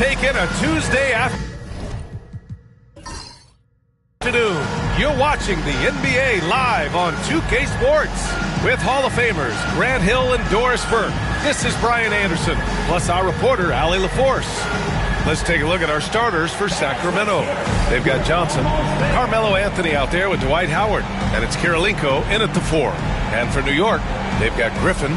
take in a Tuesday afternoon. You're watching the NBA live on 2K Sports with Hall of Famers Grant Hill and Doris Burke. This is Brian Anderson, plus our reporter, Allie LaForce. Let's take a look at our starters for Sacramento. They've got Johnson, Carmelo Anthony out there with Dwight Howard, and it's Kirilenko in at the 4. And for New York, they've got Griffin,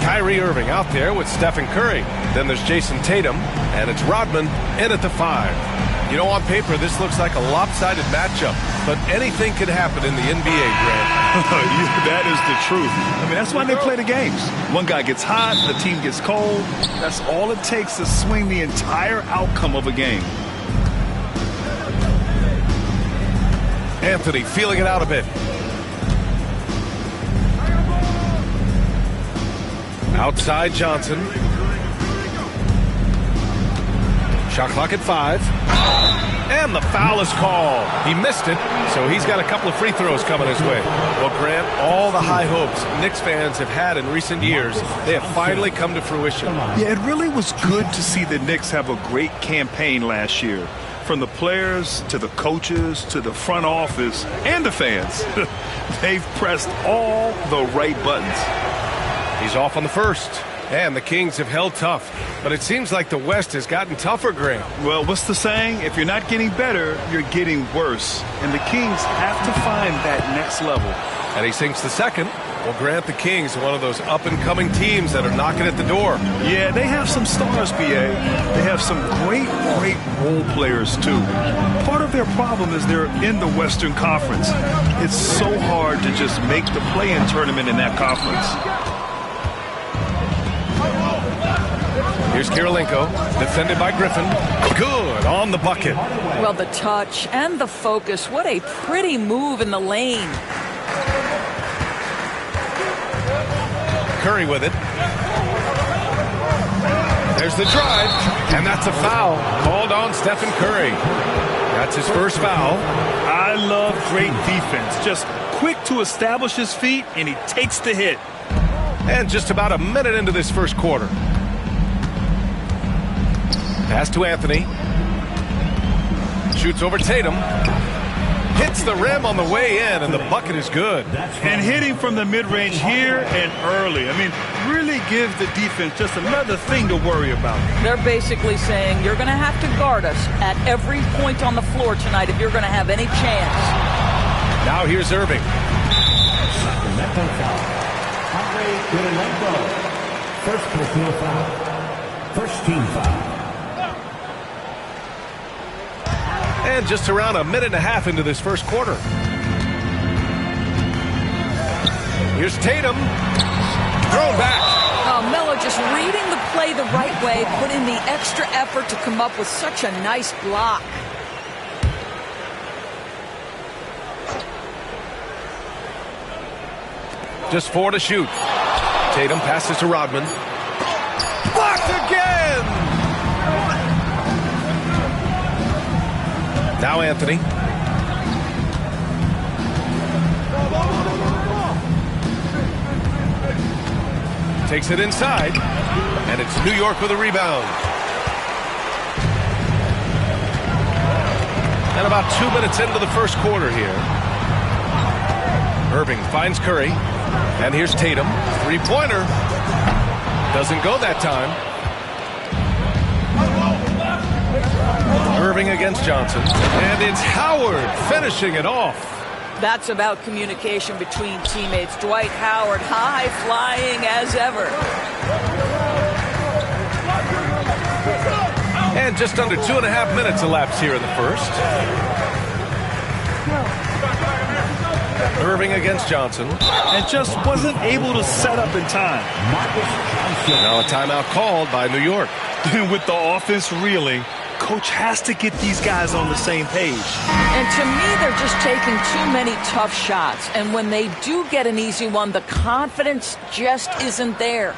Kyrie Irving out there with Stephen Curry. Then there's Jason Tatum, and it's Rodman in at the 5. You know, on paper, this looks like a lopsided matchup, but anything could happen in the NBA, Grant. That is the truth. I mean, that's why they play the games. One guy gets hot, the team gets cold. That's all it takes to swing the entire outcome of a game. Anthony feeling it out a bit. Outside Johnson. Shot clock at 5. And the foul is called. He missed it, so he's got a couple of free throws coming his way. Well, Grant, all the high hopes Knicks fans have had in recent years, they have finally come to fruition. Yeah, it really was good to see the Knicks have a great campaign last year. From the players to the coaches to the front office and the fans. They've pressed all the right buttons. He's off on the first. And the Kings have held tough. But it seems like the West has gotten tougher, Grant. Well, what's the saying? If you're not getting better, you're getting worse. And the Kings have to find that next level. And he sinks the second. Well, Grant, the Kings are one of those up-and-coming teams that are knocking at the door. Yeah, they have some stars, B.A. They have some great role players, too. Part of their problem is they're in the Western Conference. It's so hard to just make the play-in tournament in that conference. Here's Kirilenko, defended by Griffin. Good on the bucket. Well, the touch and the focus. What a pretty move in the lane. Curry with it. There's the drive, and that's a foul. Called on Stephen Curry. That's his first foul. I love great defense. Just quick to establish his feet, and he takes the hit. And just about a minute into this first quarter. Pass to Anthony. Shoots over Tatum. Hits the rim on the way in, and the bucket is good. And hitting from the mid-range here and early. I mean, really give the defense just another thing to worry about. They're basically saying you're going to have to guard us at every point on the floor tonight if you're going to have any chance. Now here's Irving. Sacramento foul. Kirilenko. First personal foul. First team foul. And just around a minute and a half into this first quarter. Here's Tatum. Thrown back. Oh, Melo just reading the play the right way, put in the extra effort to come up with such a nice block. Just 4 to shoot. Tatum passes to Rodman. Blocked again! Now Anthony. Takes it inside, and it's New York with a rebound. And about 2 minutes into the first quarter here. Irving finds Curry, and here's Tatum. Three-pointer. Doesn't go that time. Irving against Johnson. And it's Howard finishing it off. That's about communication between teammates. Dwight Howard, high-flying as ever. And just under 2.5 minutes elapsed here in the first. Irving against Johnson. And just wasn't able to set up in time. Now a timeout called by New York. With the offense reeling, coach has to get these guys on the same page. And to me, they're just taking too many tough shots. And when they do get an easy one, the confidence just isn't there.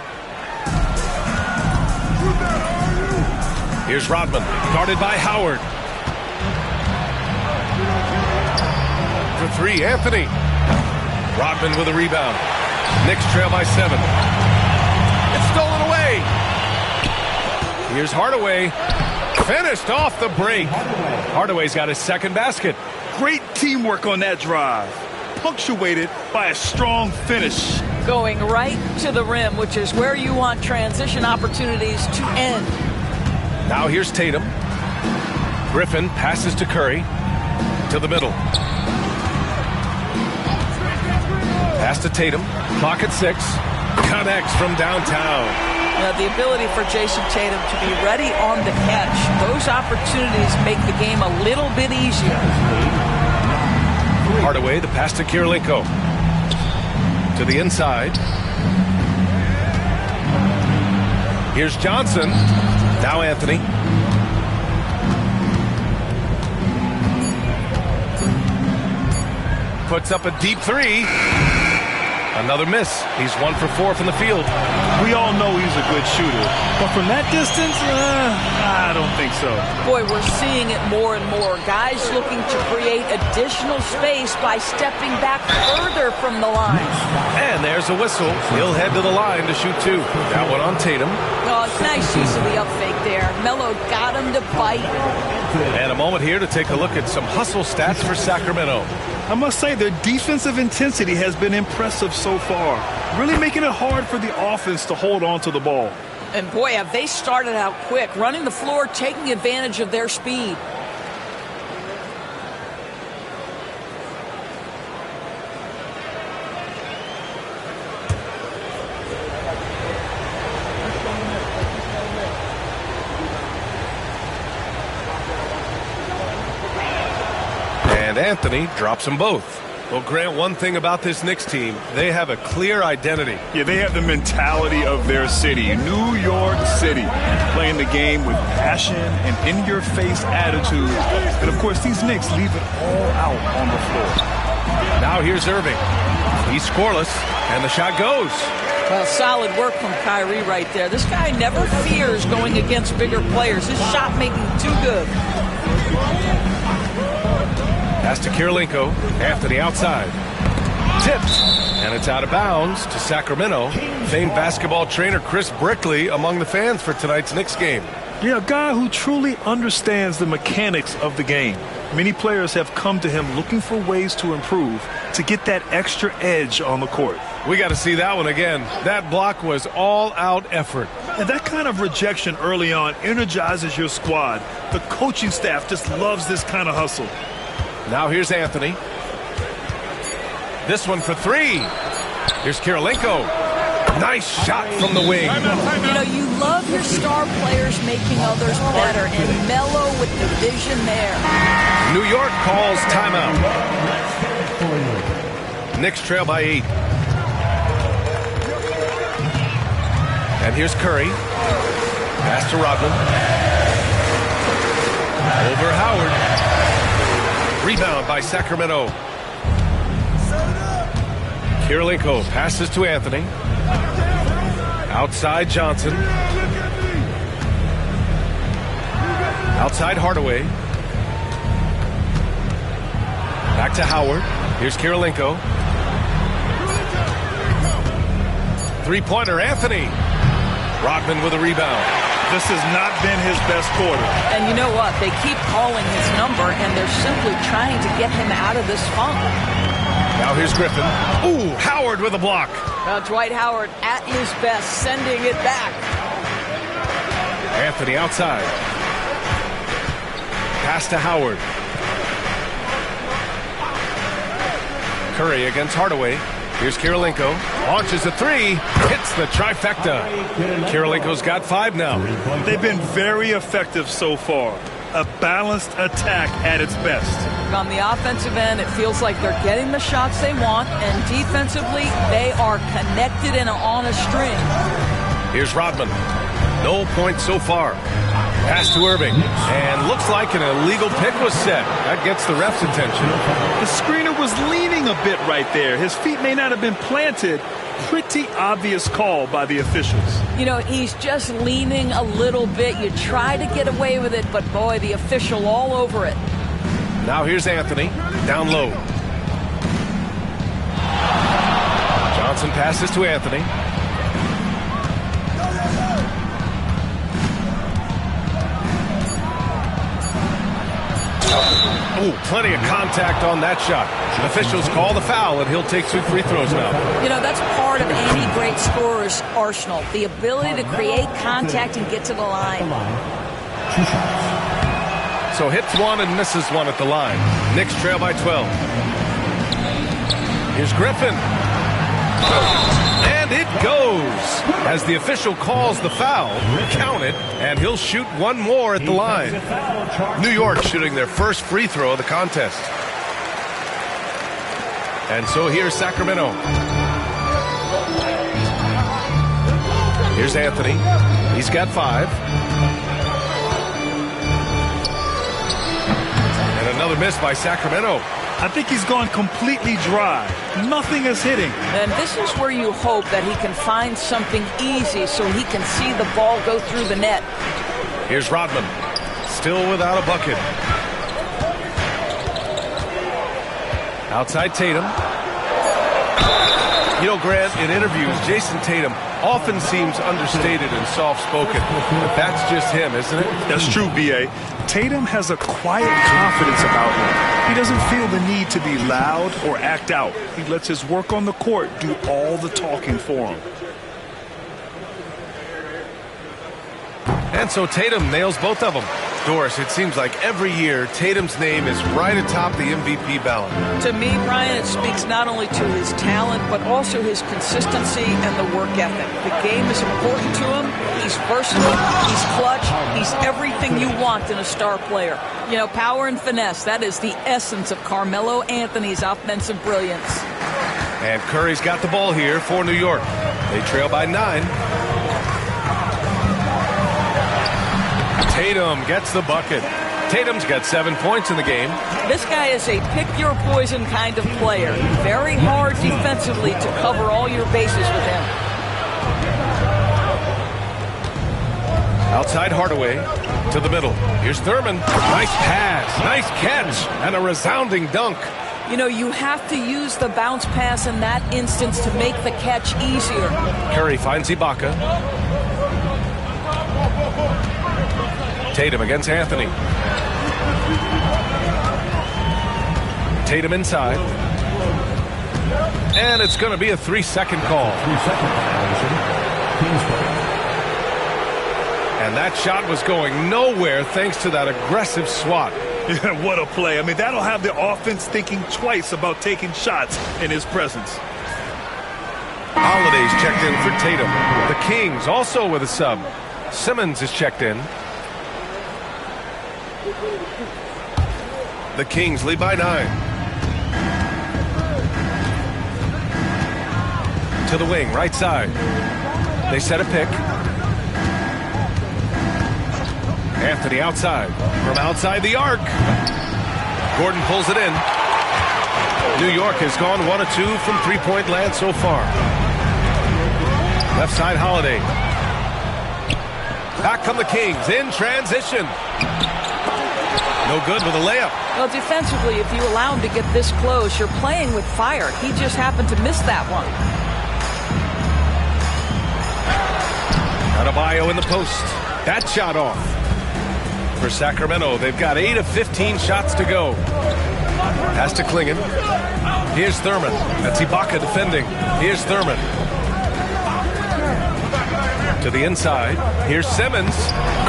Here's Rodman, guarded by Howard. For 3, Anthony. Rodman with a rebound. Knicks trail by 7. It's stolen away. Here's Hardaway. Finished off the break. Hardaway's got his second basket. Great teamwork on that drive, punctuated by a strong finish. Going right to the rim, which is where you want transition opportunities to end. Now here's Tatum. Griffin passes to Curry. To the middle. Pass to Tatum. Clock at 6. Connects from downtown. The ability for Jason Tatum to be ready on the catch. Those opportunities make the game a little bit easier. Hardaway, the pass to Kirilenko. To the inside. Here's Johnson. Now Anthony. Puts up a deep three. Another miss. He's 1 for 4 from the field. We all know he's a good shooter, but from that distance, I don't think so. Boy, we're seeing it more and more. Guys looking to create additional space by stepping back further from the line. And there's a whistle. He'll head to the line to shoot 2. That one on Tatum. Oh, nice use of the up fake there. Melo got him to bite. And a moment here to take a look at some hustle stats for Sacramento. I must say their defensive intensity has been impressive so far, really making it hard for the offense to hold on to the ball. And boy, have they started out quick, running the floor, taking advantage of their speed. And Anthony drops them both. Well, Grant, one thing about this Knicks team, they have a clear identity. Yeah, they have the mentality of their city, New York City, playing the game with passion and in-your-face attitude. And, of course, these Knicks leave it all out on the floor. Now here's Irving. He's scoreless, and the shot goes. Well, solid work from Kyrie right there. This guy never fears going against bigger players. His shot making too good. Pass to Kirilenko. Anthony outside. Tipped. And it's out of bounds to Sacramento. Famed basketball trainer Chris Brickley among the fans for tonight's Knicks game. Yeah, a guy who truly understands the mechanics of the game. Many players have come to him looking for ways to improve, to get that extra edge on the court. We got to see that one again. That block was all-out effort. And that kind of rejection early on energizes your squad. The coaching staff just loves this kind of hustle. Now here's Anthony. This one for 3. Here's Kirilenko. Nice shot from the wing. You know, you love your star players making others better, and Melo with the vision there. New York calls timeout. Knicks trail by 8. And here's Curry. Pass to Rodman. Over Howard. Rebound by Sacramento. Kirilenko passes to Anthony. Outside Johnson. Outside Hardaway. Back to Howard. Here's Kirilenko. Three-pointer, Anthony. Rodman with a rebound. This has not been his best quarter. And you know what? They keep calling his number, and they're simply trying to get him out of this funk. Now here's Griffin. Ooh, Howard with a block. Dwight Howard at his best, sending it back. Anthony outside. Pass to Howard. Curry against Hardaway. Here's Kirilenko. Launches a 3. Hits the trifecta. Kirilenko's got 5 now. They've been very effective so far. A balanced attack at its best. On the offensive end, it feels like they're getting the shots they want, and defensively, they are connected and on a string. Here's Rodman. No points so far. Pass to Irving. And looks like an illegal pick was set. That gets the ref's attention. The screener was leaning a bit right there. His feet may not have been planted. Pretty obvious call by the officials. You know, he's just leaning a little bit. You try to get away with it, but boy, the official all over it. Now here's Anthony. Down low. Johnson passes to Anthony. Oh, plenty of contact on that shot. Officials call the foul, and he'll take 2 free throws now. You know, that's part of any great scorer's arsenal, the ability to create contact and get to the line. 2 shots. So hits 1 and misses 1 at the line. Knicks trail by 12. Here's Griffin. And it goes. As the official calls the foul, count it, and he'll shoot 1 more at the line. New York shooting their first free throw of the contest. And so here's Sacramento. Here's Anthony. He's got 5. And another miss by Sacramento. I think he's gone completely dry. Nothing is hitting. And this is where you hope that he can find something easy so he can see the ball go through the net. Here's Rodman. Still without a bucket. Outside Tatum. You know, Grant, in interviews, Jason Tatum often seems understated and soft-spoken. But that's just him, isn't it? That's true, B.A. Tatum has a quiet confidence about him. He doesn't feel the need to be loud or act out. He lets his work on the court do all the talking for him. And so Tatum nails both of them. Doris, it seems like every year Tatum's name is right atop the MVP ballot. To me, Brian, it speaks not only to his talent, but also his consistency and the work ethic. The game is important to him. He's versatile. He's clutch. He's everything you want in a star player. You know, power and finesse, that is the essence of Carmelo Anthony's offensive brilliance. And Curry's got the ball here for New York. They trail by 9. Tatum gets the bucket. Tatum's got 7 points in the game. This guy is a pick-your-poison kind of player. Very hard defensively to cover all your bases with him. Outside Hardaway to the middle. Here's Thurman. Nice pass, nice catch, and a resounding dunk. You know, you have to use the bounce pass in that instance to make the catch easier. Curry finds Ibaka. Tatum against Anthony. Tatum inside. And it's going to be a 3-second call. 3-second violation. And that shot was going nowhere thanks to that aggressive swat. Yeah, what a play. I mean, that'll have the offense thinking twice about taking shots in his presence. Holiday's checked in for Tatum. The Kings also with a sub. Simmons is checked in. The Kings lead by 9. To the wing, right side. They set a pick. Anthony outside. From outside the arc. Gordon pulls it in. New York has gone 1 of 2 from three-point land so far. Left side Holiday. Back come the Kings in transition. No good with a layup. Well, defensively, if you allow him to get this close, you're playing with fire. He just happened to miss that one. Adebayo in the post. That shot off. For Sacramento, they've got 8 of 15 shots to go. Pass to Klingon. Here's Thurman. That's Ibaka defending. Here's Thurman. To the inside. Here's Simmons.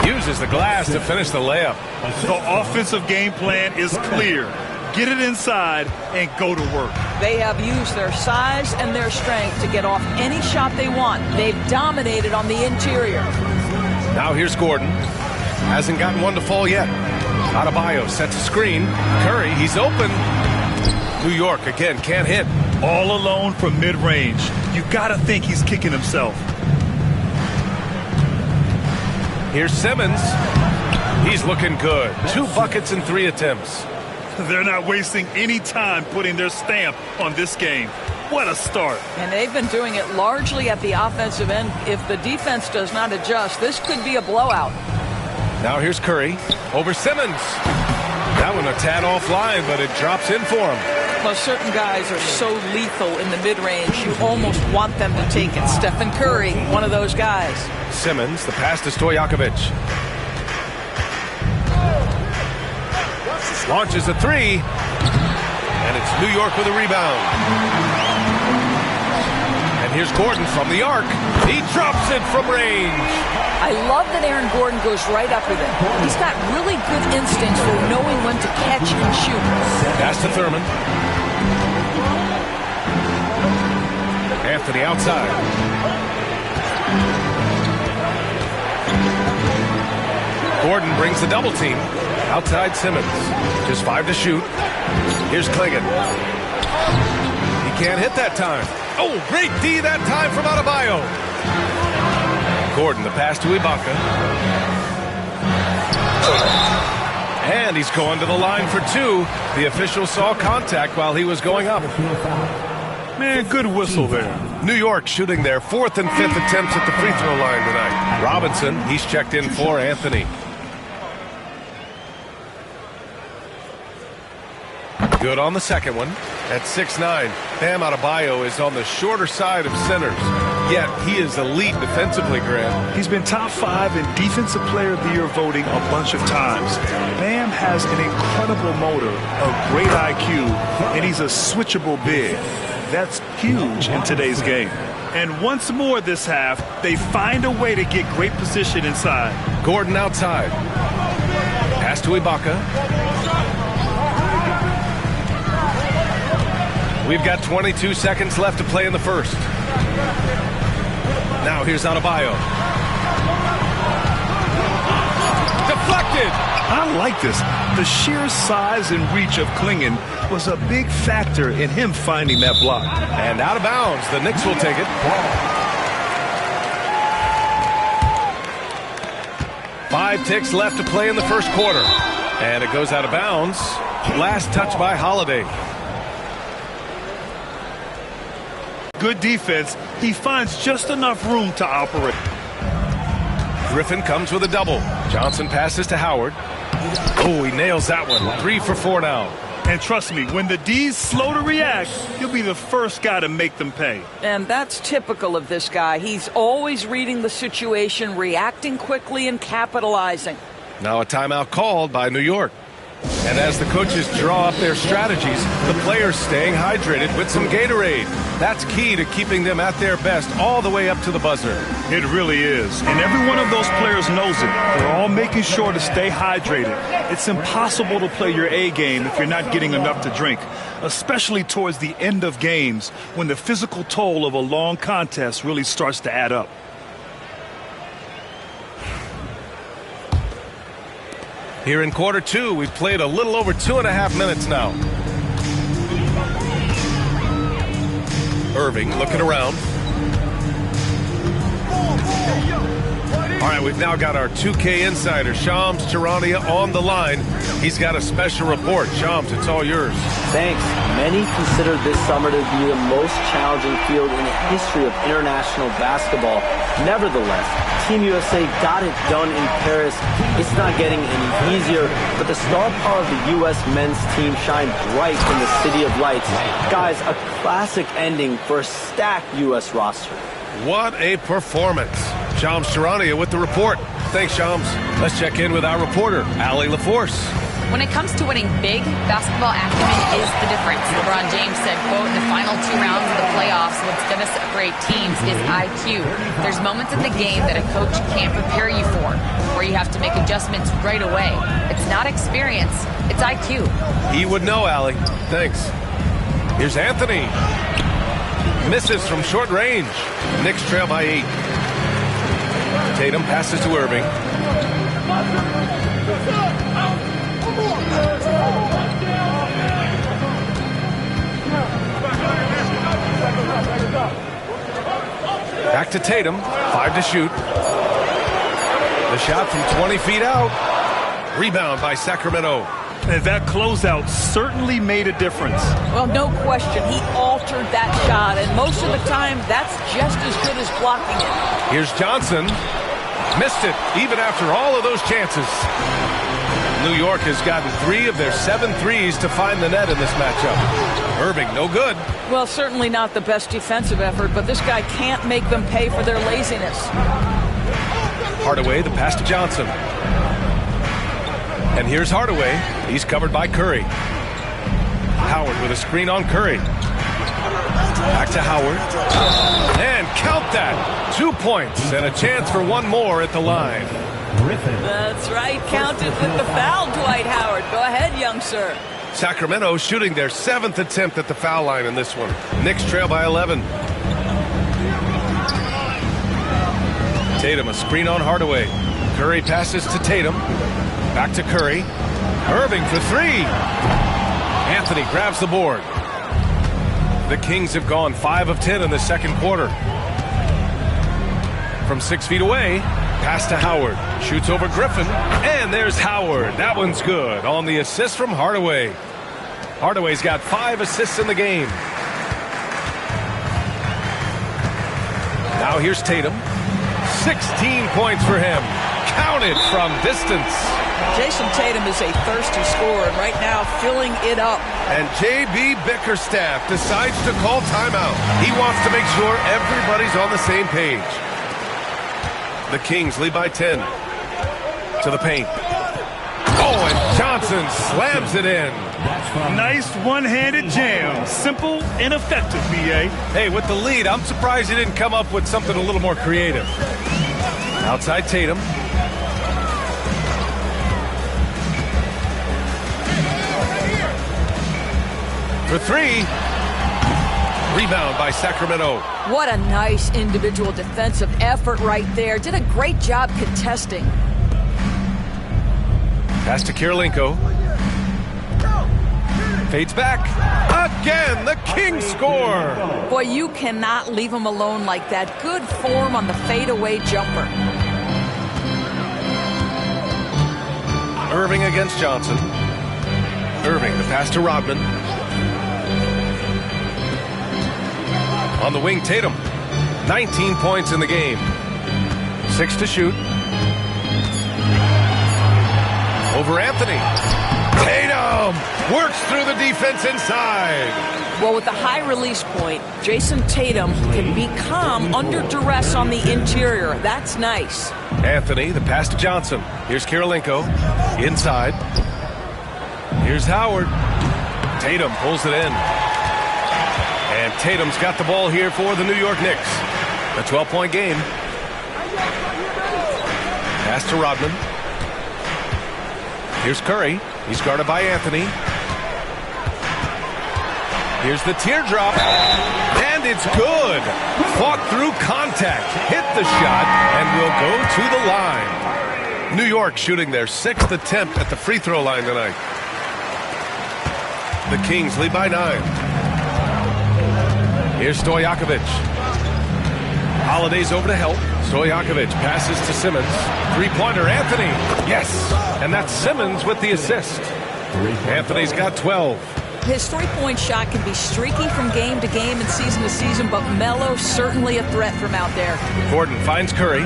Uses the glass to finish the layup. The offensive game plan is clear. Get it inside and go to work. They have used their size and their strength to get off any shot they want. They've dominated on the interior. Now here's Gordon. Hasn't gotten one to fall yet. Adebayo sets a screen. Curry, he's open. New York, again, can't hit. All alone from mid-range. You got to think he's kicking himself. Here's Simmons. He's looking good. 2 buckets in 3 attempts. They're not wasting any time putting their stamp on this game. What a start. And they've been doing it largely at the offensive end. If the defense does not adjust, this could be a blowout. Now here's Curry over Simmons. That one a tad offline, but it drops in for him. Well, certain guys are so lethal in the mid-range, you almost want them to take it. Stephen Curry, one of those guys. Simmons, the pass to Stojakovic. Launches a three. And it's New York with a rebound. And here's Gordon from the arc. He drops it from range. I love that Aaron Gordon goes right up with it. He's got really good instincts for knowing when to catch and shoot. Pass to Thurman. Anthony outside. Gordon brings the double team. Outside Simmons. Just 5 to shoot. Here's Klingon. He can't hit that time. Oh, great D that time from Adebayo. Gordon, the pass to Ibaka. And he's going to the line for 2. The official saw contact while he was going up. Man, good whistle there. New York shooting their 4th and 5th attempts at the free throw line tonight. Robinson, he's checked in for Anthony. Good on the second one. At 6'9", Bam Adebayo is on the shorter side of centers. Yet he is elite defensively, Grant. He's been top 5 in Defensive Player of the Year voting a bunch of times. Bam has an incredible motor, a great IQ, and he's a switchable big. That's huge in today's game. And once more this half, they find a way to get great position inside. Gordon outside. Pass to Ibaka. We've got 22 seconds left to play in the first. Now here's Adebayo. Deflected! I like this. The sheer size and reach of Klingon was a big factor in him finding that block. And out of bounds. The Knicks will take it. Five ticks left to play in the first quarter. And it goes out of bounds. Last touch by Holiday. Good defense. He finds just enough room to operate. Griffin comes with a double. Johnson passes to Howard. Oh, he nails that one. 3 for 4 now. And trust me, when the D's slow to react, he'll be the first guy to make them pay. And that's typical of this guy. He's always reading the situation, reacting quickly and capitalizing. Now a timeout called by New York. And as the coaches draw up their strategies, the players staying hydrated with some Gatorade. That's key to keeping them at their best all the way up to the buzzer. It really is. And every one of those players knows it. They're all making sure to stay hydrated. It's impossible to play your A game if you're not getting enough to drink, especially towards the end of games when the physical toll of a long contest really starts to add up. Here in quarter 2, we've played a little over 2.5 minutes now. Irving looking around. All right, we've now got our 2K insider, Shams Charania, on the line. He's got a special report. Shams, it's all yours. Thanks. Many consider this summer to be the most challenging field in the history of international basketball. Nevertheless, Team USA got it done in Paris. It's not getting any easier, but the star power of the U.S. men's team shined bright in the City of Lights. Guys, a classic ending for a stacked U.S. roster. What a performance. Shams Charania with the report. Thanks, Shams. Let's check in with our reporter, Allie LaForce. When it comes to winning big, basketball acumen is the difference. LeBron James said, quote, in the final 2 rounds of the playoffs, what's going to separate teams is IQ. There's moments in the game that a coach can't prepare you for, where you have to make adjustments right away. It's not experience, it's IQ. He would know, Allie. Thanks. Here's Anthony. Misses from short range. Knicks trail by 8. Tatum passes to Irving. Back to Tatum. 5 to shoot. The shot from 20 feet out. Rebound by Sacramento. And that closeout certainly made a difference. Well, no question. He altered that shot, and most of the time, that's just as good as blocking it. Here's Johnson. Missed it, even after all of those chances. New York has gotten 3 of their 7 threes to find the net in this matchup. Irving, no good. Well, certainly not the best defensive effort, but this guy can't make them pay for their laziness. Hardaway, the pass to Johnson. And here's Hardaway. He's covered by Curry. Howard with a screen on Curry. Back to Howard. And count that. 2 points and a chance for one more at the line. That's right. Counted with the foul, Dwight Howard. Go ahead, young sir. Sacramento shooting their 7th attempt at the foul line in this one. Knicks trail by 11. Tatum, a screen on Hardaway. Curry passes to Tatum. Back to Curry. Irving for three. Anthony grabs the board. The Kings have gone 5 of 10 in the second quarter. From 6 feet away, pass to Howard. Shoots over Griffin. And there's Howard. That one's good on the assist from Hardaway. Hardaway's got 5 assists in the game. Now here's Tatum. 16 points for him. Counted from distance. Jason Tatum is a thirsty scorer, and right now filling it up. And J.B. Bickerstaff decides to call timeout. He wants to make sure everybody's on the same page. The Kings lead by 10. To the paint. Oh, and Johnson slams it in. Nice one-handed jam. Simple and effective, B.A. Hey, with the lead, I'm surprised he didn't come up with something a little more creative. Outside Tatum. For three. Rebound by Sacramento. What a nice individual defensive effort right there. Did a great job contesting. Pass to Kirilenko. Fades back. Again, the Kings score. Boy, you cannot leave him alone like that. Good form on the fadeaway jumper. Irving against Johnson. Irving, the pass to Rodman. On the wing, Tatum. 19 points in the game. 6 to shoot. Over Anthony. Tatum works through the defense inside. Well, with the high release point, Jason Tatum can be calm under duress on the interior. That's nice. Anthony, the pass to Johnson. Here's Kirilenko. Inside. Here's Howard. Tatum pulls it in. And Tatum's got the ball here for the New York Knicks. A 12-point game. Pass to Rodman. Here's Curry. He's guarded by Anthony. Here's the teardrop. And it's good. Fought through contact. Hit the shot and will go to the line. New York shooting their 6th attempt at the free throw line tonight. The Kings lead by 9. Here's Stojakovic. Holiday's over to help. Stojakovic passes to Simmons. Three-pointer, Anthony. Yes. And that's Simmons with the assist. Anthony's got 12. His three-point shot can be streaky from game to game and season to season, but Melo certainly a threat from out there. Gordon finds Curry.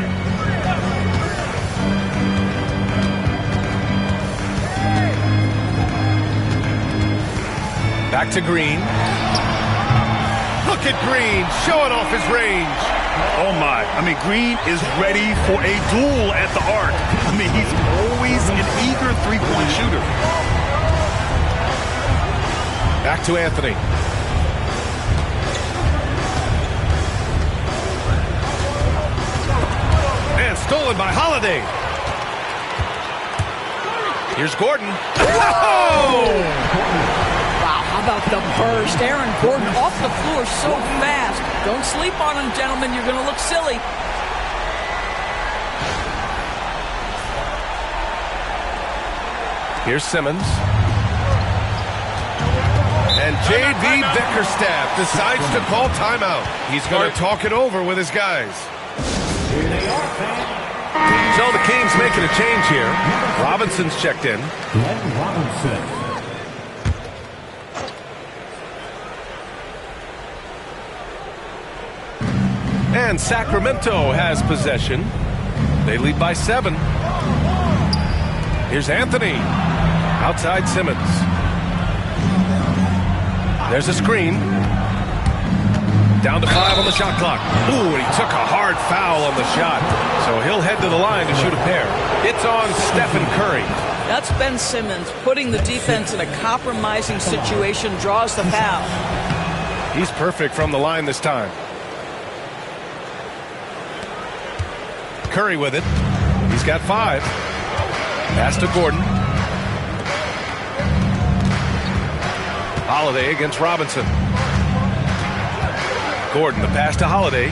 Back to Green. Look at Green showing off his range. Oh, my. I mean, Green is ready for a duel at the arc. I mean, he's always an eager three-point shooter. Back to Anthony. And stolen by Holiday. Here's Gordon. Oh! Wow, how about the burst? Aaron Gordon off the floor so fast. Don't sleep on him, gentlemen. You're going to look silly. Here's Simmons. And J.B. Bickerstaff decides to call timeout. He's going to talk it over with his guys. So the Kings making a change here. Robinson's checked in. Robinson. And Sacramento has possession. They lead by 7. Here's Anthony. Outside Simmons. There's a screen. Down to 5 on the shot clock. Ooh, and he took a hard foul on the shot. So he'll head to the line to shoot a pair. It's on Stephen Curry. That's Ben Simmons putting the defense in a compromising situation, draws the foul. He's perfect from the line this time. Curry with it. He's got 5. Pass to Gordon. Holiday against Robinson. Gordon, the pass to Holiday.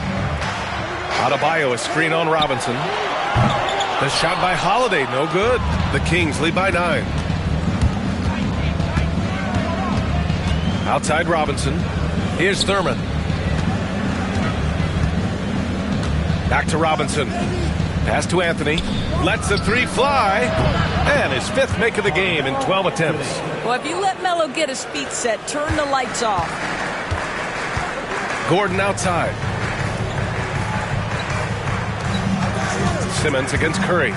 Adebayo, a screen on Robinson. The shot by Holiday, no good. The Kings lead by 9. Outside Robinson. Here's Thurman. Back to Robinson. Pass to Anthony. Lets the 3 fly. And his 5th make of the game in 12 attempts. Well, if you let Melo get his feet set, turn the lights off. Gordon outside. Simmons against Curry.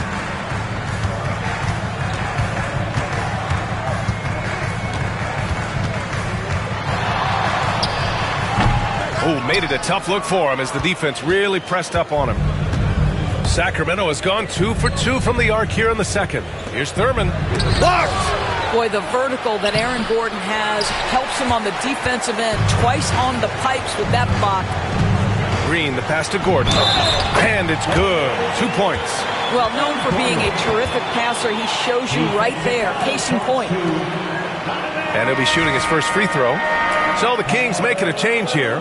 Oh, made it a tough look for him as the defense really pressed up on him. Sacramento has gone 2 for 2 from the arc here in the second. Here's Thurman. Blocked! Boy, the vertical that Aaron Gordon has helps him on the defensive end. Twice on the pipes with that block. Green, the pass to Gordon. And it's good. 2 points. Well, known for being a terrific passer, he shows you right there. Case in point. And he'll be shooting his first free throw. So the Kings making a change here.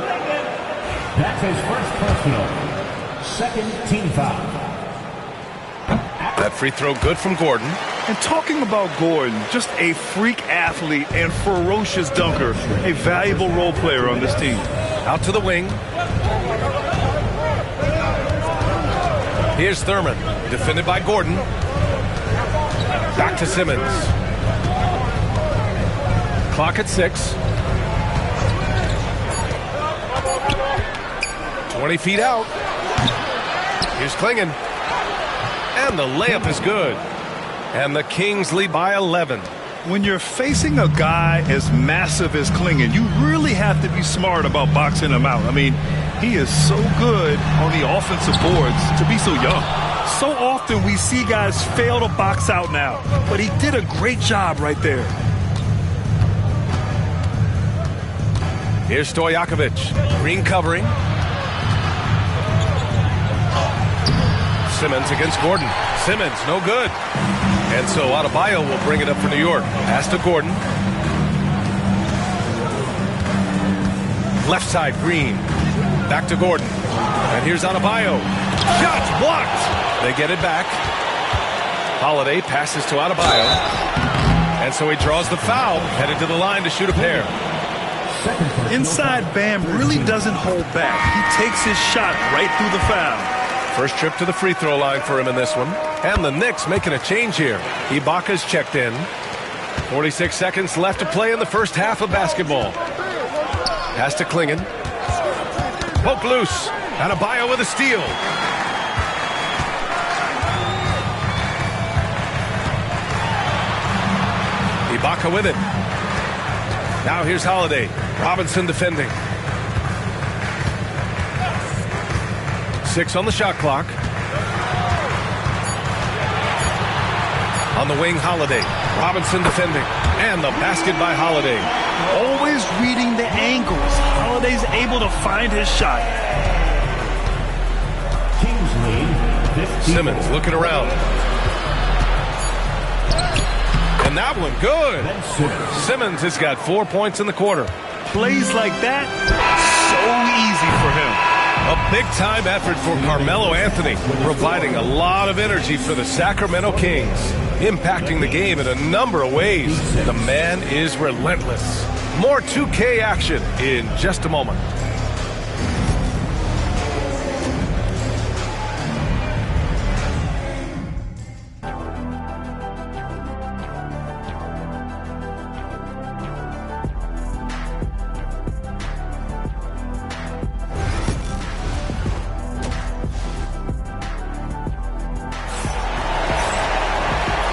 That's his first personal. Second team foul. That free throw good from Gordon. And talking about Gordon, just a freak athlete and ferocious dunker, a valuable role player on this team. Out to the wing. Here's Thurman, defended by Gordon. Back to Simmons. Clock at 6. 20 feet out. Here's Klingon. And the layup is good. And the Kings lead by 11. When you're facing a guy as massive as Klingon, you really have to be smart about boxing him out. I mean, he is so good on the offensive boards to be so young. So often we see guys fail to box out now, but he did a great job right there. Here's Stojakovic. Green covering. Simmons against Gordon. Simmons, no good. And so Adebayo will bring it up for New York. Pass to Gordon. Left side, Green. Back to Gordon. And here's Adebayo. Shots blocked. They get it back. Holiday passes to Adebayo. And so he draws the foul, headed to the line to shoot a pair. Inside Bam really doesn't hold back. He takes his shot right through the foul. First trip to the free throw line for him in this one. And the Knicks making a change here. Ibaka's checked in. 46 seconds left to play in the first half of basketball. Pass to Klingon. Poke loose. Adebayo with a steal. Ibaka with it. Now here's Holiday. Robinson defending. 6 on the shot clock. On the wing, Holiday. Robinson defending. And the basket by Holiday. Always reading the angles. Holiday's able to find his shot. Kings lead 54. Simmons looking around. And that one good. Simmons has got 4 points in the quarter. Plays like that, so easy for him. A big-time effort for Carmelo Anthony, providing a lot of energy for the Sacramento Kings, impacting the game in a number of ways. The man is relentless. More 2K action in just a moment.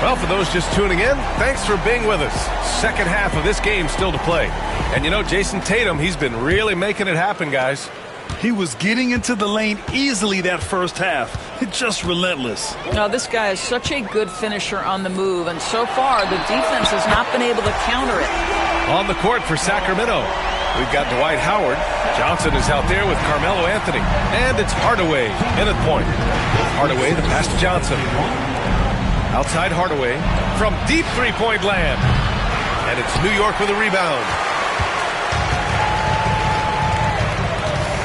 Well, for those just tuning in, thanks for being with us. Second half of this game still to play. And you know, Jason Tatum, he's been really making it happen, guys. He was getting into the lane easily that first half. Just relentless. Now, this guy is such a good finisher on the move, and so far the defense has not been able to counter it. On the court for Sacramento, we've got Dwight Howard. Johnson is out there with Carmelo Anthony. And it's Hardaway in at point. Hardaway, the pass to Johnson. Outside Hardaway from deep three-point land. And it's New York with a rebound.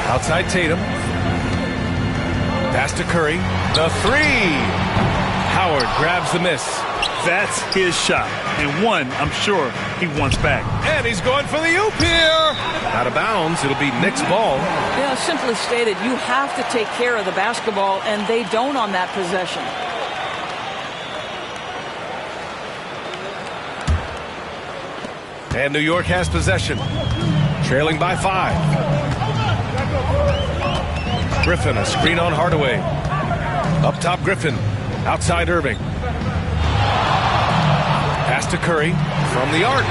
Outside Tatum. Pass to Curry. The three. Howard grabs the miss. That's his shot. And one, I'm sure, he wants back. And he's going for the oop here. Out of bounds. It'll be Knicks' ball. Yeah, simply stated, you have to take care of the basketball, and they don't on that possession. And New York has possession. Trailing by 5. Griffin, a screen on Hardaway. Up top, Griffin. Outside, Irving. Pass to Curry from the arc.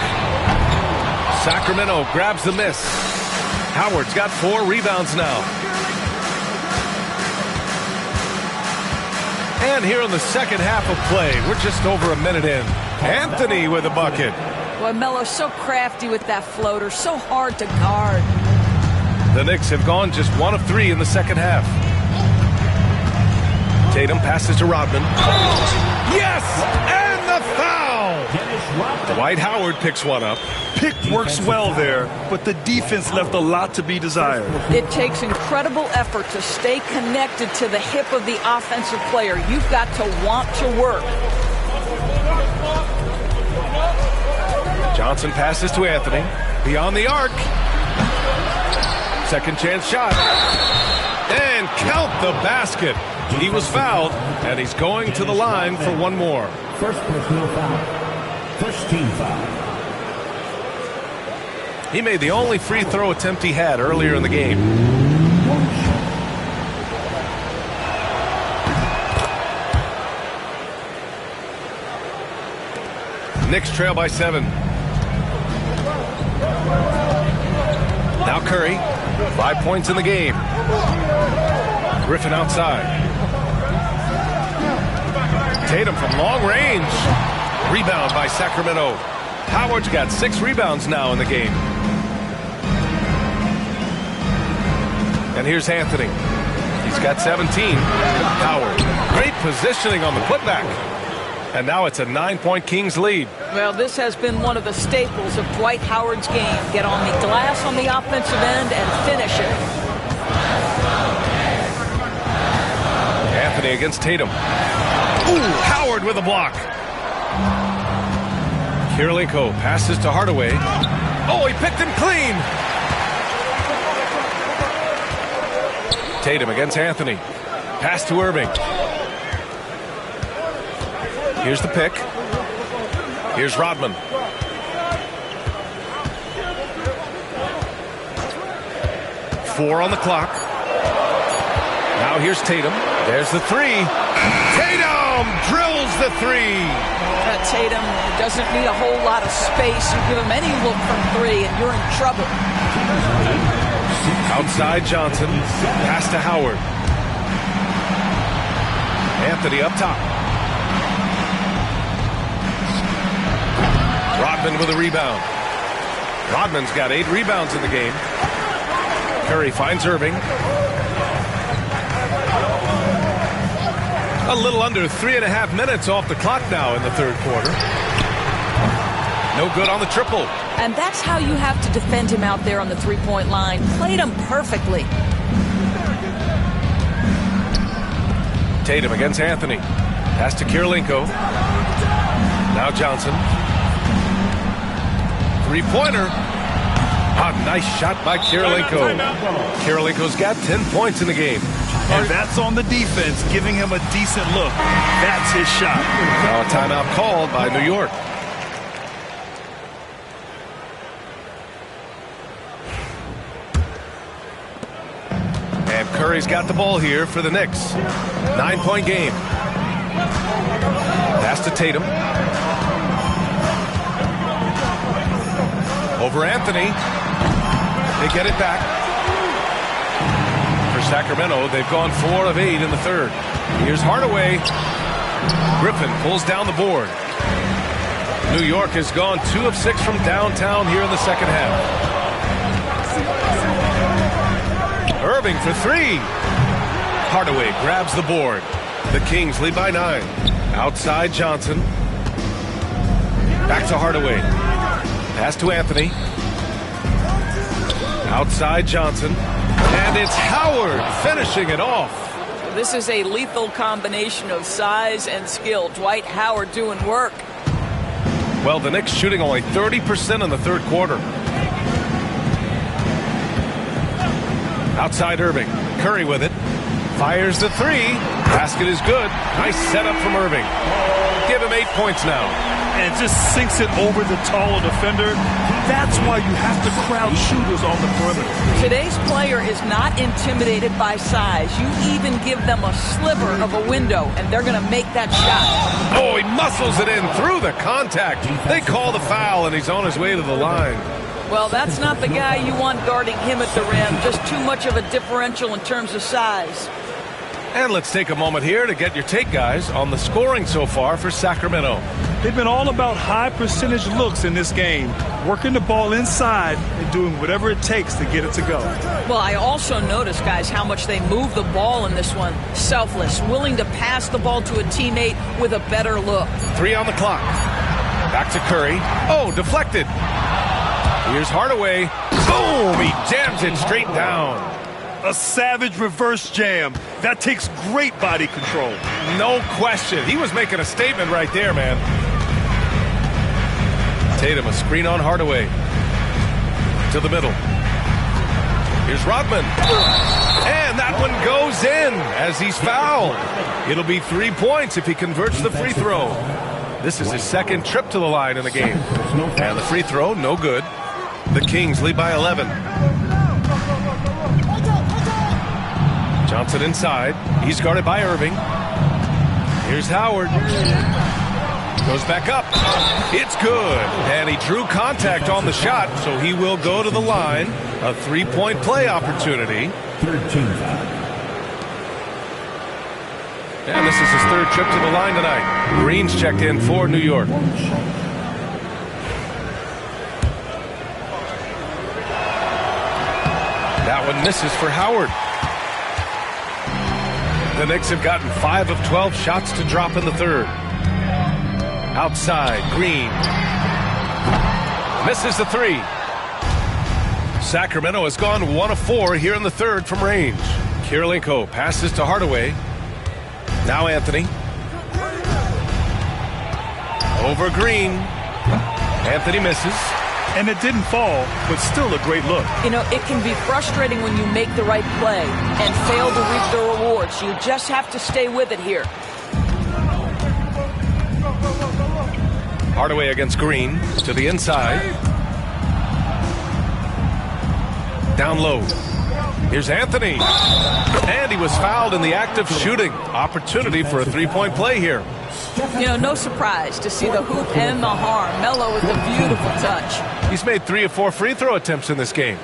Sacramento grabs the miss. Howard's got 4 rebounds now. And here in the second half of play, we're just over a minute in. Anthony with a bucket. Boy, Melo's so crafty with that floater, so hard to guard. The Knicks have gone just 1 of 3 in the second half. Tatum passes to Rodman. Yes! And the foul! Dwight Howard picks one up. Pick works well there, but the defense left a lot to be desired. It takes incredible effort to stay connected to the hip of the offensive player. You've got to want to work. Johnson passes to Anthony. Beyond the arc. Second chance shot. And count the basket. He was fouled, and he's going to the line for one more. First personal foul. First team foul. He made the only free throw attempt he had earlier in the game. Knicks trail by 7. Now Curry, 5 points in the game. Griffin outside. Tatum from long range. Rebound by Sacramento. Howard's got 6 rebounds now in the game. And here's Anthony. He's got 17. Howard. Great positioning on the putback. And now it's a 9-point Kings lead. Well, this has been one of the staples of Dwight Howard's game. Get on the glass on the offensive end and finish it. Anthony against Tatum. Ooh, Howard with a block. Kirilenko passes to Hardaway. Oh, he picked him clean. Tatum against Anthony. Pass to Irving. Here's the pick. Here's Rodman. Four on the clock. Now here's Tatum. There's the three. Tatum drills the three. Tatum doesn't need a whole lot of space. You give him any look from 3 and you're in trouble. Outside Johnson. Pass to Howard. Anthony up top. Rodman with a rebound. Rodman's got 8 rebounds in the game. Curry finds Irving. A little under 3.5 minutes off the clock now in the third quarter. No good on the triple. And that's how you have to defend him out there on the 3-point line. Played him perfectly. Tatum against Anthony. Pass to Kirilenko. Now Johnson. Three-pointer. A nice shot by Kirilenko. Kirilenko's got 10 points in the game. And that's on the defense, giving him a decent look. That's his shot. Now a timeout called by New York. And Curry's got the ball here for the Knicks. 9-point game. Pass to Tatum. Over Anthony. They get it back. For Sacramento, they've gone 4 of 8 in the third. Here's Hardaway. Griffin pulls down the board. New York has gone 2 of 6 from downtown here in the second half. Irving for 3. Hardaway grabs the board. The Kings lead by 9. Outside Johnson. Back to Hardaway. Pass to Anthony. Outside Johnson. And it's Howard finishing it off. This is a lethal combination of size and skill. Dwight Howard doing work. Well, the Knicks shooting only 30% in the third quarter. Outside Irving. Curry with it. Fires the 3. Basket is good. Nice setup from Irving. Give him 8 points now. And just sinks it over the taller defender. That's why you have to crowd shooters on the perimeter. Today's player is not intimidated by size. You even give them a sliver of a window, and they're going to make that shot. Oh, he muscles it in through the contact. They call the foul, and he's on his way to the line. Well, that's not the guy you want guarding him at the rim. Just too much of a differential in terms of size. And let's take a moment here to get your take, guys, on the scoring so far for Sacramento. They've been all about high percentage looks in this game, working the ball inside and doing whatever it takes to get it to go. Well, I also noticed, guys, how much they move the ball in this one. Selfless, willing to pass the ball to a teammate with a better look. 3 on the clock. Back to Curry. Oh, deflected. Here's Hardaway. Boom! He jams it straight down. A savage reverse jam. That takes great body control. No question. He was making a statement right there, man. Tatum, a screen on Hardaway. To the middle. Here's Rodman. And that one goes in as he's fouled. It'll be 3 points if he converts the free throw. This is his second trip to the line in the game. And the free throw, no good. The Kings lead by 11. Johnson inside. He's guarded by Irving. Here's Howard. Goes back up. It's good. And he drew contact on the shot, so he will go to the line. A 3-point play opportunity. 13. And this is his third trip to the line tonight. Green's checked in for New York. That one misses for Howard. The Knicks have gotten 5 of 12 shots to drop in the third. Outside, Green. Misses the 3. Sacramento has gone 1 of 4 here in the third from range. Kirilenko passes to Hardaway. Now Anthony. Over Green. Anthony misses. And it didn't fall, but still a great look. You know, it can be frustrating when you make the right play and fail to reap the rewards. You just have to stay with it here. Hardaway against Green to the inside. Down low. Here's Anthony. And he was fouled in the act of shooting. Opportunity for a 3-point play here. You know, no surprise to see the hoop and the harm. Melo with a beautiful touch. He's made 3 of 4 free throw attempts in this game.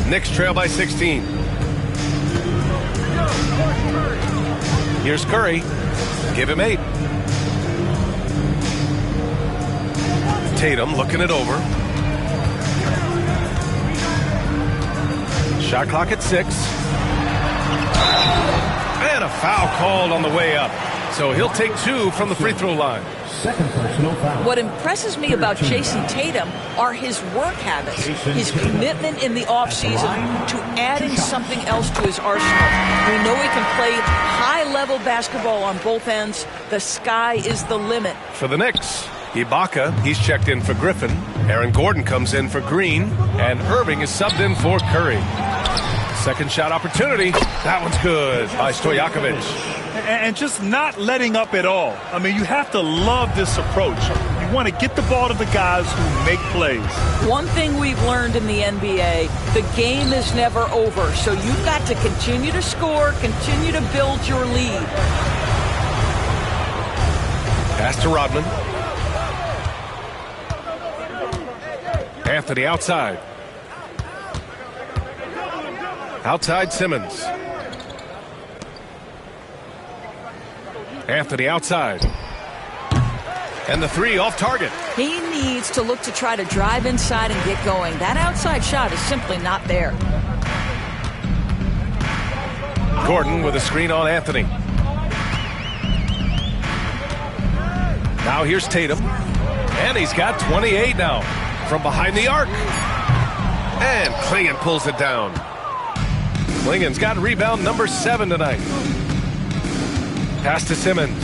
Knicks trail by 16. Here's Curry. Give him 8. Tatum looking it over. Shot clock at 6. And a foul called on the way up. So he'll take 2 from the free throw line. Second personal foul. What impresses me about Jason Tatum are his work habits, his commitment in the offseason to adding something else to his arsenal. We know he can play high-level basketball on both ends. The sky is the limit. For the Knicks, Ibaka, he's checked in for Griffin. Aaron Gordon comes in for Green. And Irving is subbed in for Curry. Second shot opportunity. That one's good by Stojakovic. And just not letting up at all. I mean, you have to love this approach. You want to get the ball to the guys who make plays. One thing we've learned in the NBA, the game is never over. So you've got to continue to score, continue to build your lead. Pass to Rodman. Anthony outside. Outside Simmons. Anthony outside. And the three off target. He needs to look to try to drive inside and get going. That outside shot is simply not there. Gordon with a screen on Anthony. Now here's Tatum. And he's got 28 now from behind the arc. And Klingon pulls it down. Klingon's got rebound number 7 tonight. Pass to Simmons.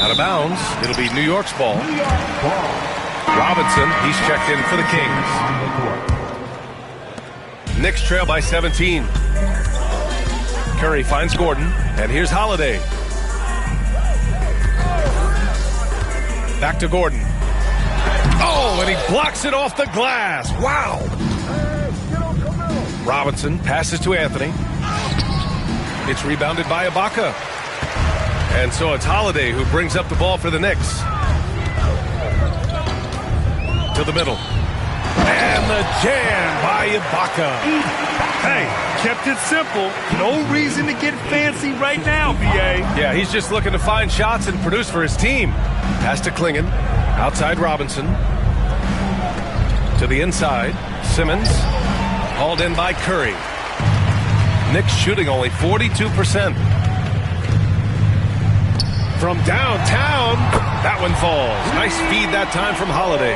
Out of bounds. It'll be New York's ball. Robinson, he's checked in for the Kings. Knicks trail by 17. Curry finds Gordon. And here's Holiday. Back to Gordon. Oh, and he blocks it off the glass. Wow. Robinson passes to Anthony. It's rebounded by Ibaka. And so it's Holiday who brings up the ball for the Knicks. To the middle. And the jam by Ibaka. Hey, kept it simple. No reason to get fancy right now, B.A. Yeah, he's just looking to find shots and produce for his team. Pass to Klingon. Outside Robinson. To the inside. Simmons. Hauled in by Curry. Knicks shooting only 42%. From downtown, that one falls. Nice feed that time from Holiday.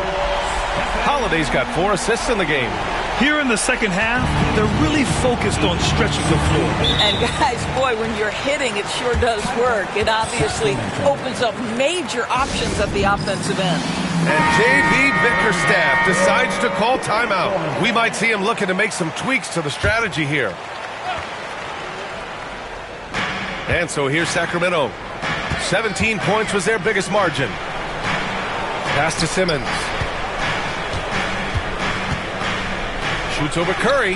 Holiday's got 4 assists in the game. Here in the second half, they're really focused on stretching the floor. And guys, boy, when you're hitting, it sure does work. It obviously opens up major options at the offensive end. And J.B. Bickerstaff decides to call timeout. We might see him looking to make some tweaks to the strategy here. And so here's Sacramento. 17 points was their biggest margin. Pass to Simmons. Shoots over Curry.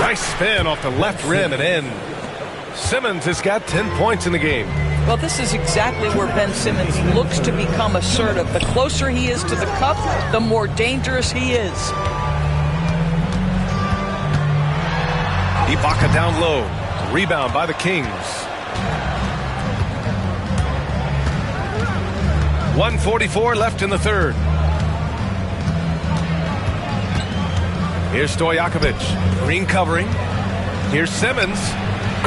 Nice spin off the left rim and in. Simmons has got 10 points in the game. Well, this is exactly where Ben Simmons looks to become assertive. The closer he is to the cup, the more dangerous he is. Ibaka down low. Rebound by the Kings. 1:44 left in the third. Here's Stojakovic. Green covering. Here's Simmons.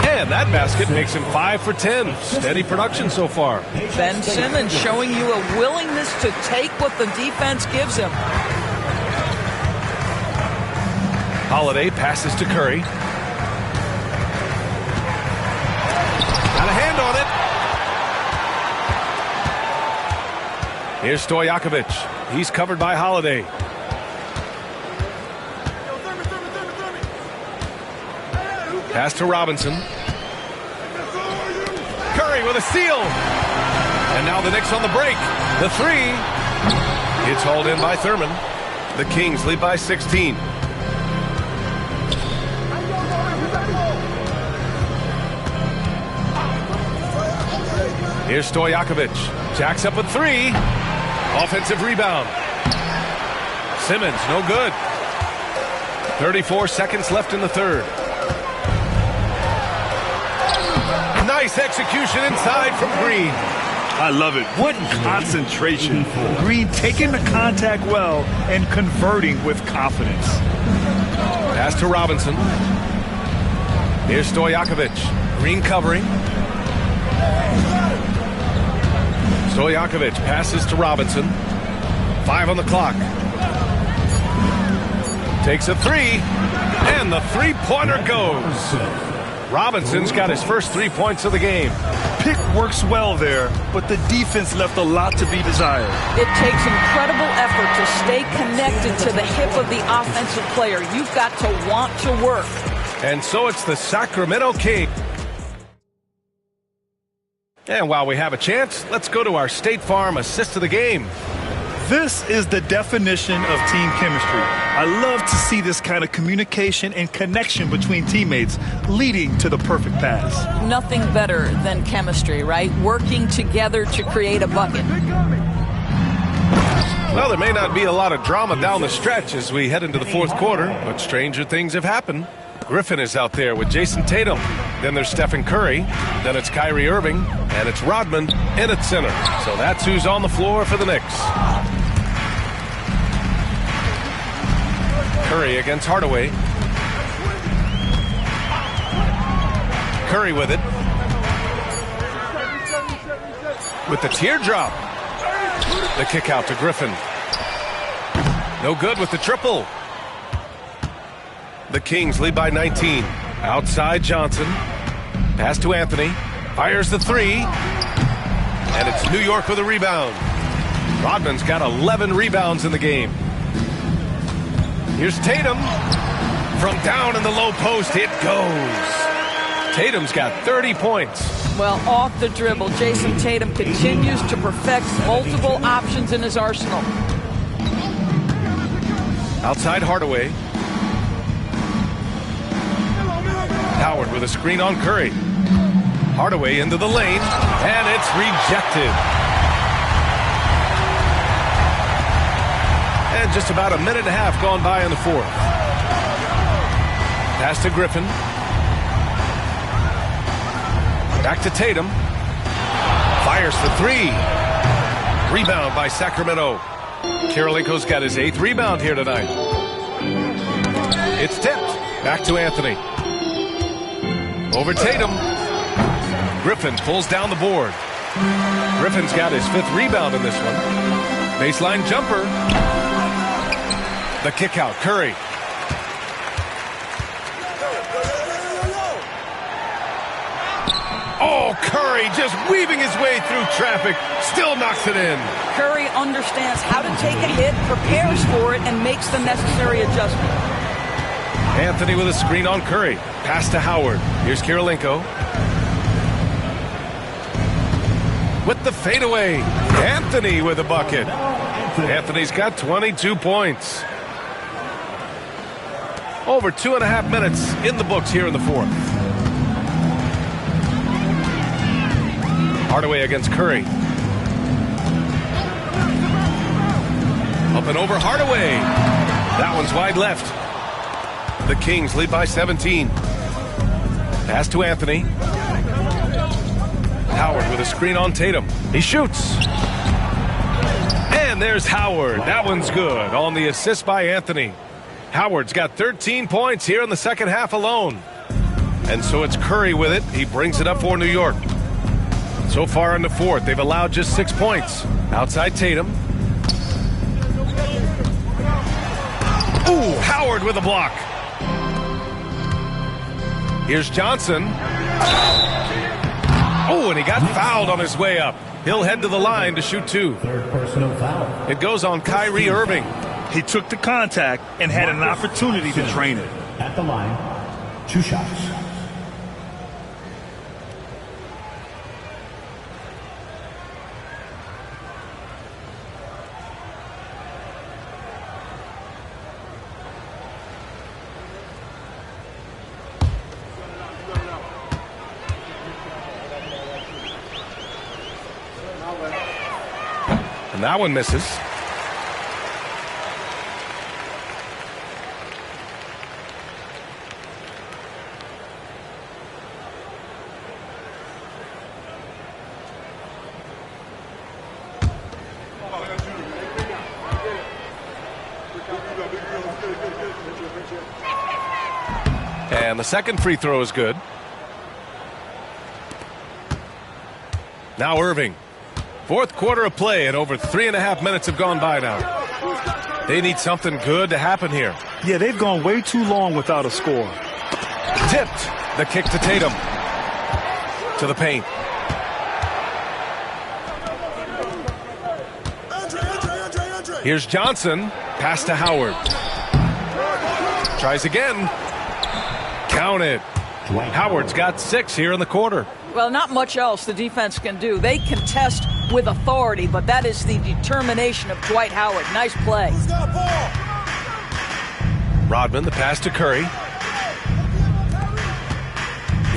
And that basket makes him 5 for 10. Steady production so far. Ben Simmons showing you a willingness to take what the defense gives him. Holiday passes to Curry. Got a hand on it. Here's Stojakovic. He's covered by Holiday. Pass to Robinson. Curry with a steal. And now the Knicks on the break. The three. It's hauled in by Thurman. The Kings lead by 16. Here's Stojakovic. Jacks up a three. Offensive rebound. Simmons, no good. 34 seconds left in the third. Nice execution inside from Green. I love it. What concentration. Green taking the contact well and converting with confidence. Pass to Robinson. Here's Stojakovic. Green covering. Stojakovic passes to Robinson. 5 on the clock. Takes a three. And the three-pointer goes. Robinson's got his first 3 points of the game. Pick works well there, but the defense left a lot to be desired. It takes incredible effort to stay connected to the hip of the offensive player. You've got to want to work. And so it's the Sacramento Kings. And while we have a chance, let's go to our State Farm assist of the game. This is the definition of team chemistry. I love to see this kind of communication and connection between teammates leading to the perfect pass. Nothing better than chemistry, right? Working together to create a bucket. Well, there may not be a lot of drama down the stretch as we head into the fourth quarter, but stranger things have happened. Griffin is out there with Jason Tatum. Then there's Stephen Curry. Then it's Kyrie Irving. And it's Rodman in at center. So that's who's on the floor for the Knicks. Curry against Hardaway. Curry with it. With the teardrop. The kick out to Griffin. No good with the triple. The Kings lead by 19. Outside Johnson. Pass to Anthony. Fires the three. And it's New York with a rebound. Rodman's got 11 rebounds in the game. Here's Tatum. From down in the low post, it goes. Tatum's got 30 points. Well, off the dribble, Jason Tatum continues to perfect multiple options in his arsenal. Outside Hardaway. Howard with a screen on Curry. Hardaway into the lane, and it's rejected. And just about a minute and a half gone by in the fourth. Pass to Griffin. Back to Tatum. Fires for three. Rebound by Sacramento. Karolinko's got his 8th rebound here tonight. It's tipped. Back to Anthony. Over Tatum. Griffin pulls down the board. Griffin's got his 5th rebound in this one. Baseline jumper. The kick out. Curry. Oh, Curry just weaving his way through traffic. Still knocks it in. Curry understands how to take a hit, prepares for it, and makes the necessary adjustment. Anthony with a screen on Curry. Pass to Howard. Here's Karolinko. With the fadeaway. Anthony with a bucket. Anthony's got 22 points. Over 2.5 minutes in the books here in the fourth. Hardaway against Curry. Up and over Hardaway. That one's wide left. The Kings lead by 17. Pass to Anthony. Howard with a screen on Tatum. He shoots. And there's Howard. That one's good on the assist by Anthony. Howard's got 13 points here in the second half alone. And so it's Curry with it. He brings it up for New York. So far in the fourth, they've allowed just 6 points. Outside Tatum. Ooh, Howard with a block. Here's Johnson. Oh, and he got fouled on his way up. He'll head to the line to shoot 2. 3rd personal foul. It goes on Kyrie Irving. He took the contact and had an opportunity to drain it. At the line, 2 shots. And that one misses. And the second free throw is good. Now Irving. Fourth quarter of play, and over 3.5 minutes have gone by now. They need something good to happen here. Yeah, they've gone way too long without a score. Tipped. The kick to Tatum. To the paint. Here's Johnson. Pass to Howard. Tries again. Count it. Howard's got 6 here in the quarter. Well, not much else the defense can do. They contest with authority, but that is the determination of Dwight Howard. Nice play. Rodman, the pass to Curry.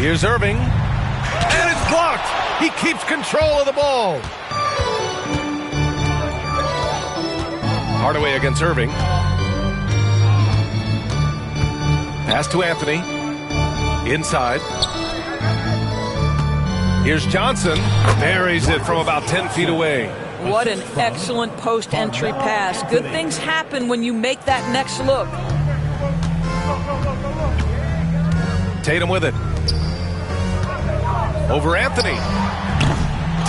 Here's Irving. And it's blocked. He keeps control of the ball. Hardaway against Irving. Pass to Anthony. Inside. Here's Johnson. Buries it from about 10 feet away. What an excellent post-entry pass. Good things happen when you make that next look. Tatum with it. Over Anthony.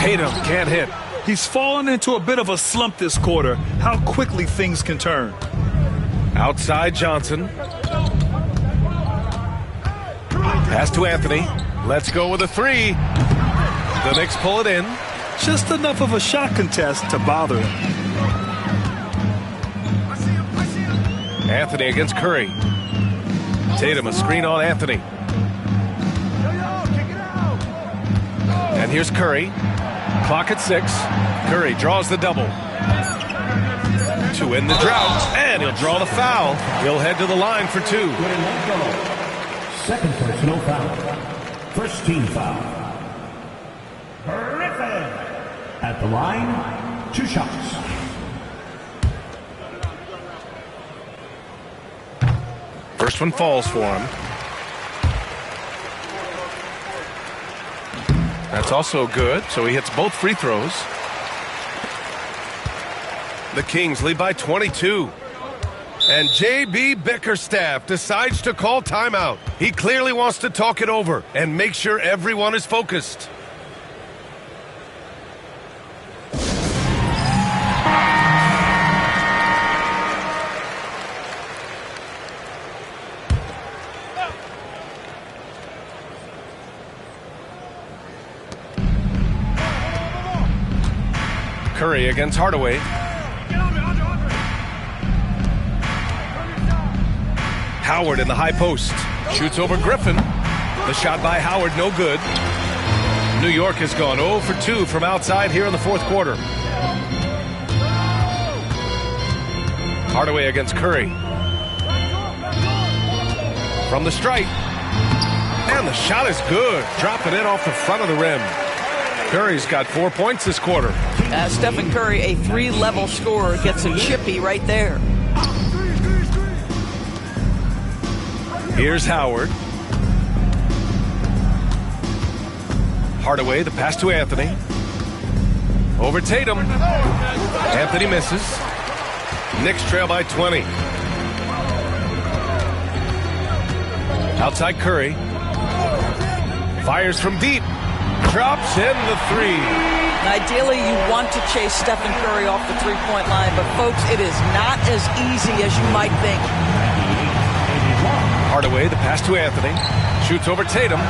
Tatum can't hit. He's fallen into a bit of a slump this quarter. How quickly things can turn. Outside Johnson. Pass to Anthony. Let's go with a three. The Knicks pull it in. Just enough of a shot contest to bother him. Anthony against Curry. Tatum, a screen on Anthony. And here's Curry. Clock at 6. Curry draws the double. To end the drought. And he'll draw the foul. He'll head to the line for 2. Second personal foul. First team foul. Griffin. At the line, 2 shots. First one falls for him. That's also good, so he hits both free throws. The Kings lead by 22. And J.B. Bickerstaff decides to call timeout. He clearly wants to talk it over and make sure everyone is focused. Curry against Hardaway. Howard in the high post. Shoots over Griffin. The shot by Howard, no good. New York has gone 0 for 2 from outside here in the fourth quarter. Hardaway against Curry. From the stripe. And the shot is good. Dropping it off the front of the rim. Curry's got 4 points this quarter. Stephen Curry, a 3-level scorer, gets a chippy right there. Here's Howard. Hardaway, the pass to Anthony. Over Tatum. Anthony misses. Knicks trail by 20. Outside Curry. Fires from deep. Drops in the 3. Ideally, you want to chase Stephen Curry off the three-point line, but folks, it is not as easy as you might think. Hardaway, the pass to Anthony. Shoots over Tatum.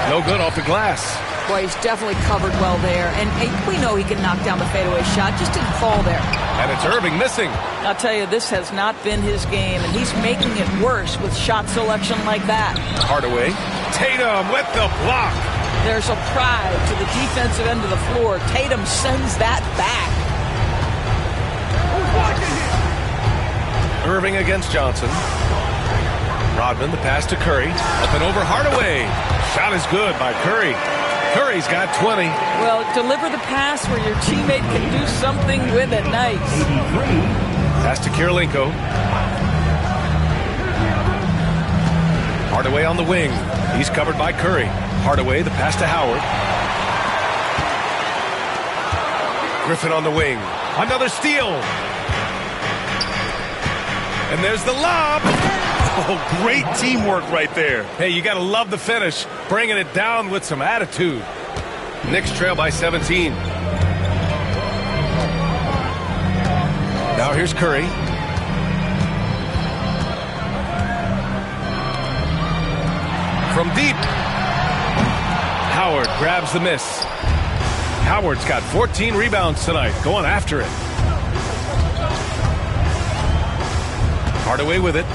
No good off the glass. Boy, he's definitely covered well there, and we know he can knock down the fadeaway shot, just didn't fall there. And it's Irving missing. I'll tell you, this has not been his game, and he's making it worse with shot selection like that. Hardaway. Tatum with the block. There's a pride to the defensive end of the floor. Tatum sends that back. Irving against Johnson. Rodman, the pass to Curry. Up and over Hardaway. Shot is good by Curry. Curry's got 20. Well, deliver the pass where your teammate can do something with it. Nice. Pass to Kirilenko. Hardaway on the wing. He's covered by Curry. Hardaway, the pass to Howard. Griffin on the wing. Another steal. And there's the lob. Oh, great teamwork right there. Hey, you got to love the finish. Bringing it down with some attitude. Knicks trail by 17. Now here's Curry. From deep. Howard grabs the miss. Howard's got 14 rebounds tonight, going after it. Hardaway with it.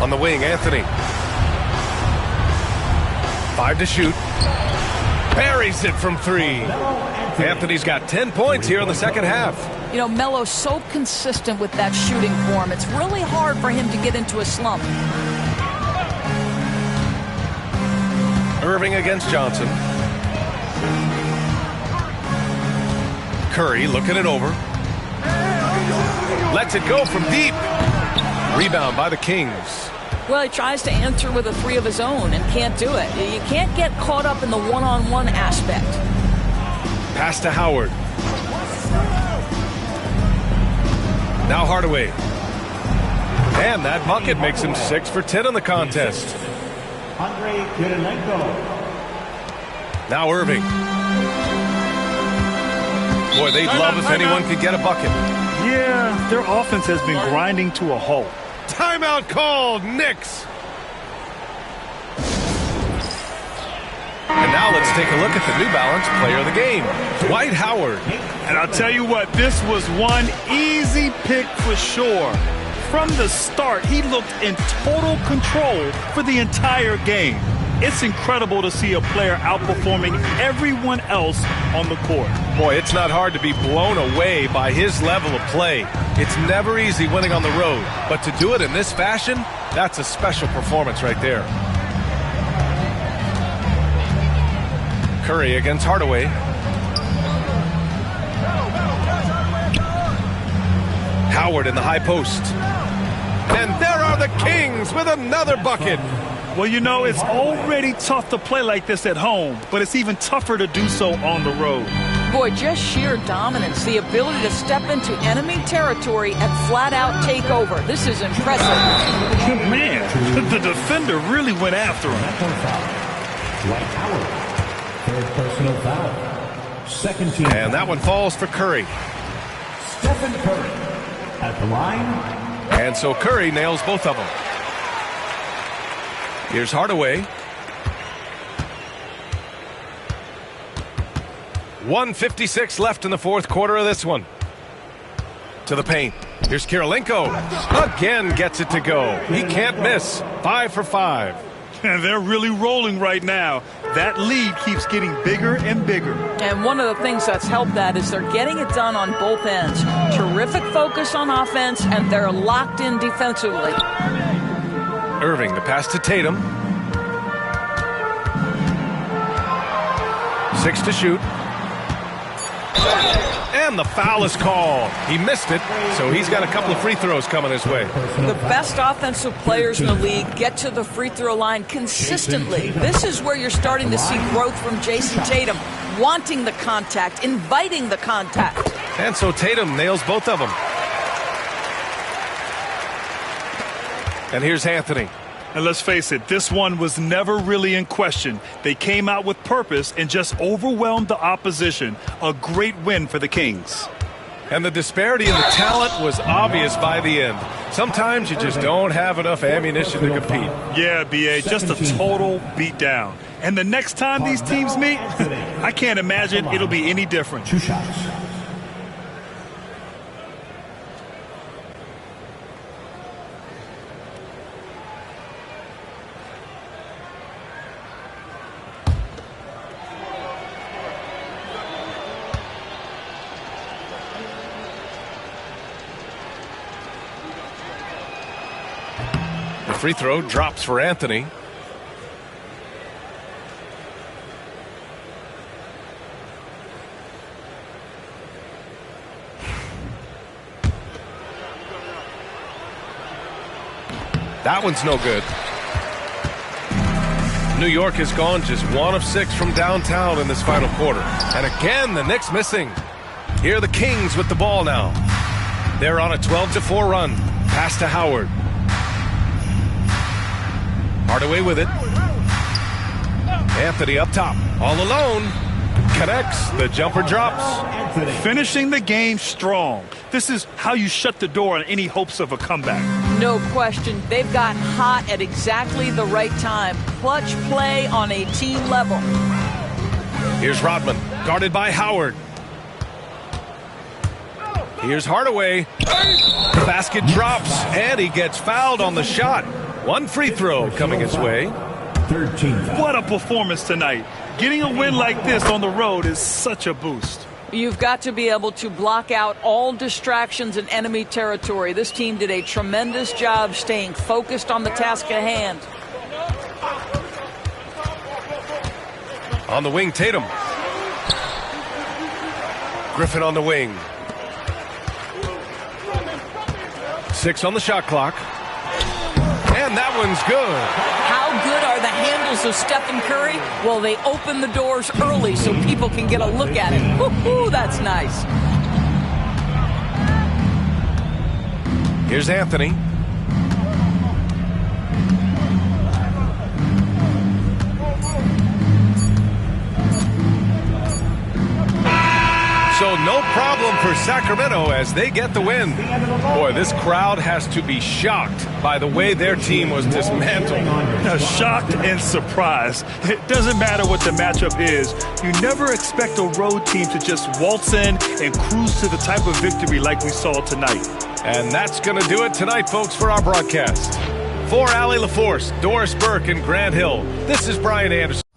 On the wing, Anthony. 5 to shoot. Buries it from 3. Anthony's got 10 points here in the second half. You know, Melo's so consistent with that shooting form. It's really hard for him to get into a slump. Irving against Johnson. Curry looking it over. Lets it go from deep. Rebound by the Kings. Well, he tries to answer with a three of his own and can't do it. You can't get caught up in the one-on-one aspect. Pass to Howard. Now Hardaway. And that bucket makes him 6 for 10 in the contest. Now Irving. Boy, they'd love if anyone could get a bucket. Yeah, their offense has been grinding to a halt. Timeout called, Knicks. And now let's take a look at the New Balance player of the game, Dwight Howard. And I'll tell you what, this was one easy pick for sure. From the start, he looked in total control for the entire game. It's incredible to see a player outperforming everyone else on the court. Boy, it's not hard to be blown away by his level of play. It's never easy winning on the road, but to do it in this fashion, that's a special performance right there. Curry against Hardaway. Howard in the high post. And there are the Kings with another bucket. Well, you know, it's already tough to play like this at home, but it's even tougher to do so on the road. Boy, just sheer dominance, the ability to step into enemy territory and flat-out take over. This is impressive. Man, the defender really went after him. Dwight Howard, third personal foul. Second team. And that one falls for Curry. Stephen Curry at the line. And so Curry nails both of them. Here's Hardaway. 1:56 left in the fourth quarter of this one. To the paint. Here's Kirilenko. Again gets it to go. He can't miss. 5 for 5. And they're really rolling right now. That lead keeps getting bigger and bigger. And one of the things that's helped that is they're getting it done on both ends. Terrific focus on offense, and they're locked in defensively. Irving, the pass to Tatum. 6 to shoot. And the foul is called. He missed it, so he's got a couple of free throws coming his way. The best offensive players in the league get to the free throw line consistently. This is where you're starting to see growth from Jason Tatum, wanting the contact, inviting the contact. And so Tatum nails both of them. And here's Anthony. And let's face it, this one was never really in question. They came out with purpose and just overwhelmed the opposition. A great win for the Kings. And the disparity in the talent was obvious by the end. Sometimes you just don't have enough ammunition to compete. Yeah, B.A., just a total beatdown. And the next time these teams meet, I can't imagine it'll be any different. 2 shots. The free throw drops for Anthony. That one's no good. New York has gone just 1 of 6 from downtown in this final quarter. And again, the Knicks missing. Here are the Kings with the ball now. They're on a 12-4 run. Pass to Howard. Hardaway with it. Anthony up top. All alone. Connects. The jumper drops. Finishing the game strong. This is how you shut the door on any hopes of a comeback. No question. They've gotten hot at exactly the right time. Clutch play on a team level. Here's Rodman. Guarded by Howard. Here's Hardaway. The basket drops, and he gets fouled on the shot. 1 free throw coming his way. 13. What a performance tonight. Getting a win like this on the road is such a boost. You've got to be able to block out all distractions in enemy territory. This team did a tremendous job staying focused on the task at hand. On the wing, Tatum. Griffin on the wing. 6 on the shot clock. And that one's good. How good are the handles of Stephen Curry? Well, they open the doors early so people can get a look at it. Woo-hoo, that's nice. Here's Anthony. So no problem for Sacramento as they get the win. Boy, this crowd has to be shocked by the way their team was dismantled. Now, shocked and surprised. It doesn't matter what the matchup is. You never expect a road team to just waltz in and cruise to the type of victory like we saw tonight. And that's going to do it tonight, folks, for our broadcast. For Allie LaForce, Doris Burke, and Grant Hill, this is Brian Anderson.